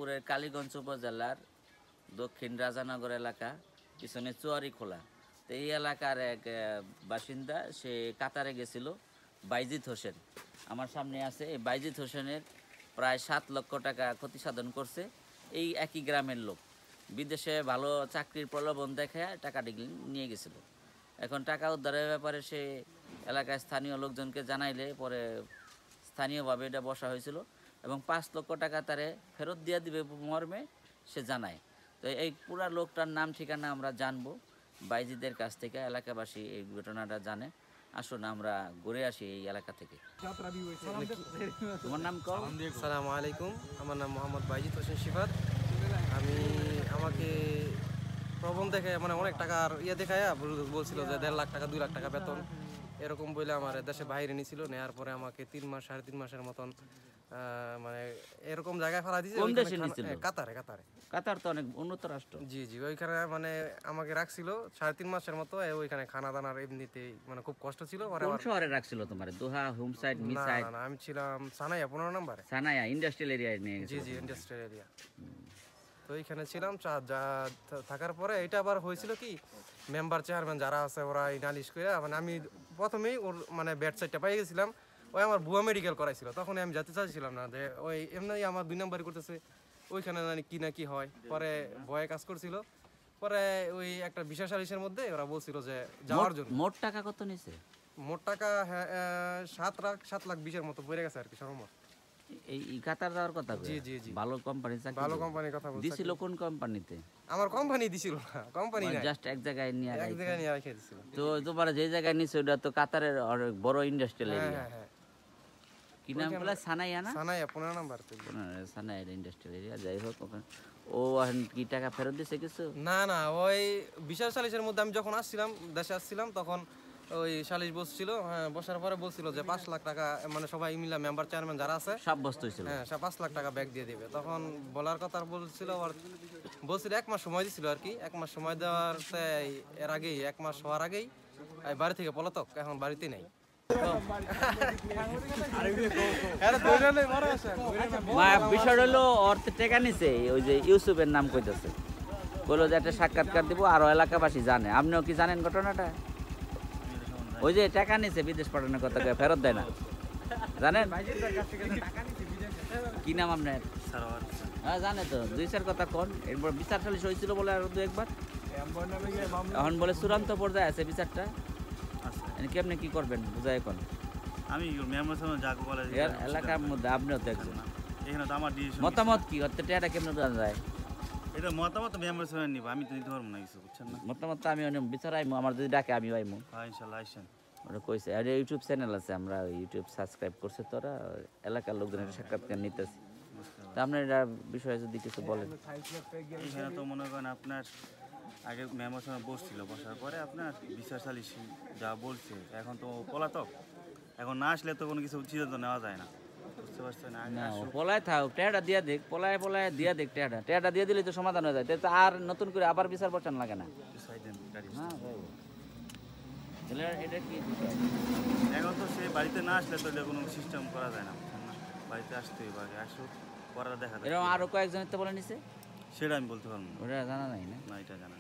পুরের কালীগঞ্জ উপজেলার দক্ষিণ রাজানগর এলাকা পিছনে চুয়ারি খোলা। তো এই এলাকার এক বাসিন্দা, সে কাতারে গেছিল। বাইজিৎ হোসেন আমার সামনে আছে। এই বাইজিৎ হোসেনের প্রায় 7 লক্ষ টাকা ক্ষতি সাধন করছে এই একই গ্রামের লোক। বিদেশে ভালো চাকরির প্রলোভন দেখায় টাকাটি নিয়ে গেছিল। এখন টাকা উদ্ধারের ব্যাপারে সে এলাকায় স্থানীয় লোকজনকে জানাইলে পরে স্থানীয়ভাবে এটা বসা হয়েছিল এবং 5 লক্ষ টাকা তারে ফেরত দিয়ে দিবে মর্মে সে জানায়। তো এই পুরা লোকটার নাম ঠিকানা আমরা জানবো বাইজিদের কাছ থেকে। এলাকাবাসী এই ঘটনাটা জানে। আসুন আমরা ঘুরে আসি এই এলাকা থেকে। তোমার নাম কও? আসসালামু আলাইকুম, আমার নাম মোহাম্মদ বাইজিৎ হোসেন শিফাত। আমাকে প্রবন্ধ দেখে অনেক টাকার দেখায় বলছিল যে 1.5 লাখ টাকা 2 লাখ টাকা বেতন এরকম বলে আমার দেশে বাইরে নিয়েছিল। নেওয়ার পরে আমাকে 3 মাস 3.5 মাসের মতন এরকম জায়গায় ফেলা দিয়েছে। কোন দেশে নিয়েছিল? কাতারে। কাতার তো অনেক উন্নত রাষ্ট্র। জি ওইখানে আমাকে রাখছিল 3.5 মাসের মতো। ওইখানে খানা দানার এমনিতে খুব কষ্ট ছিল। কোন শহরে রাখছিল তোমার? দোহা, হোম সাইড, মি সাইড? না, আমি ছিলাম সানাইয়া 15 নম্বরে। সানাইয়া ইন্ডাস্ট্রিয়াল এরিয়ায় নিয়ে গেছে। জি ইন্ডাস্ট্রিয়াল এরিয়া। তো এইখানে ছিলাম থাকার পরে এটা আবার হয়েছিল কি, মেম্বার চেয়ারম্যান যারা আছে ওরা নালিশ করে আমি প্রথমেই ওর ব্যাড সাইডটা পাই গেছিলাম। ওই আমার ভুয়া মেডিকেল করাইছিল। তখন আমি যেতে চাইছিলাম না, যে ওই এমনি আমার 2 নম্বরই করতেছে ওইখানে কি না কি হয়। পরে ভয়ে কাজ করছিল। পরে ওই একটা বিশেষ সালিশের মধ্যে ওরা বলছিল যে যাওয়ার জন্য। মোট টাকা কত নিছে? মোট টাকা 7 লাখ 20 মতো পড়ে গেছে আর কি সর্বমোট। এই কাতার যাওয়ার কথা? জি ভালো কোম্পানি চাকরি? ভালো কোম্পানির কথা বলছি। দিছিল কোন কোম্পানিতে? আমার কোম্পানি দিছিল না, কোম্পানি না, জাস্ট এক জায়গায় নিয়ে রেখে দিছিল। তো তোমার যে জায়গায় নিছে ওটা তো কাতারের অনেক বড় ইন্ডাস্ট্রিয়াল এরিয়া। হ্যাঁ। কি নাম বলে? সানাইয়া না? সানাইয়া 15 নম্বর। সানাইয়া ইন্ডাস্ট্রিয়াল এরিয়া। যাই হোক, ওখানে ও কি টাকা ফেরত দিছে কিছু? না, ওই বিশাল সালিশের মধ্যে আমি যখন দেশে আসছিলাম তখন ওই সালিশ বসছিল। বসার পরে বলছিল যে 5 লাখ টাকা সবাই মিলে মেম্বার চেয়ারম্যান যারা আছে সব বস্তু ছিল। হ্যাঁ, 5 লাখ টাকা ব্যাক দিয়ে দিবে। তখন বলার কথা বলছিল 1 মাস সময় দিছিল আর কি। 1 মাস সময় দেওয়ার এর আগেই 1 মাস হওয়ার আগেই বাড়ি থেকে পলাতক, এখন বাড়িতে নেই। বিষয় হলো ওর টাকা নিছে, ওই যে ইউসুফের নাম কইতেছে, বললো যে একটা সাক্ষাৎকার দিব, আরো এলাকাবাসী জানে। আপনিও কি জানেন ঘটনাটা? ওই যে টাকা নিছে বিদেশ পাঠানোর কথা, ফেরত দেয় না, জানেন? কি নাম আপনার? হ্যাঁ জানে তো। 2-4 কথা কোন। এরপর বিচার সালিশ হয়েছিল বলে আর 2-1 এখন বলে চূড়ান্ত পর্যায়ে আছে বিচারটা। কেমনে কি করবেন বুঝাই এখন? আমি এলাকার মধ্যে আপনিও তো একজন, এখানে তো আমার মতামত কি হচ্ছে? টেয়াটা কেমনে জানা যায়? এটা মতামত মেম্বার সাহেব নিব, আমি তো নিতে পারবো না কিছু, বুঝছেন না? মতামত তো আমি বিচার আইমু, আমার যদি ডাকে আমি আইমু। হ্যাঁ ইনশাল্লাহ আইসেন। ওরা কইছে। আর ইউটিউব চ্যানেল আছে, আমরা ইউটিউব সাবস্ক্রাইব করছে, তোরা এলাকার লোকজনের সাক্ষাৎকার নিতেছি। তা আপনার এটা বিষয়ে যদি কিছু বলেন। এখানে তো মনে করেন আপনার আগে মেম্বার সাহেব বসছিল, বসার পরে আপনার বিচার সালিশ যা বলছে, এখন তো পলাতক, এখন না আসলে তো কোনো কিছু সিদ্ধান্ত নেওয়া যায় না, বুঝতে পারছেন? না, পলায় থাক, টেয়াটা দিয়া দেখ, পলায় দিয়া দেখ, টেয়াটা দিয়ে দিলে তো সমাধান হয়ে যায়। তো আর নতুন করে আবার বিচার বসান লাগে না। হ্যাঁ, এটা কি এখন তো সে বাড়িতে না আসলে তো এটা কোনো সিস্টেম করা যায় না, বুঝছেন না? বাড়িতে আসতেই পারে, আসুক, পড়া দেখা যায়। এরকম আরো কয়েকজনের তো বলে নিছে, সেটা আমি বলতে পারবো না, ওটা জানা নাই না। এটা জানা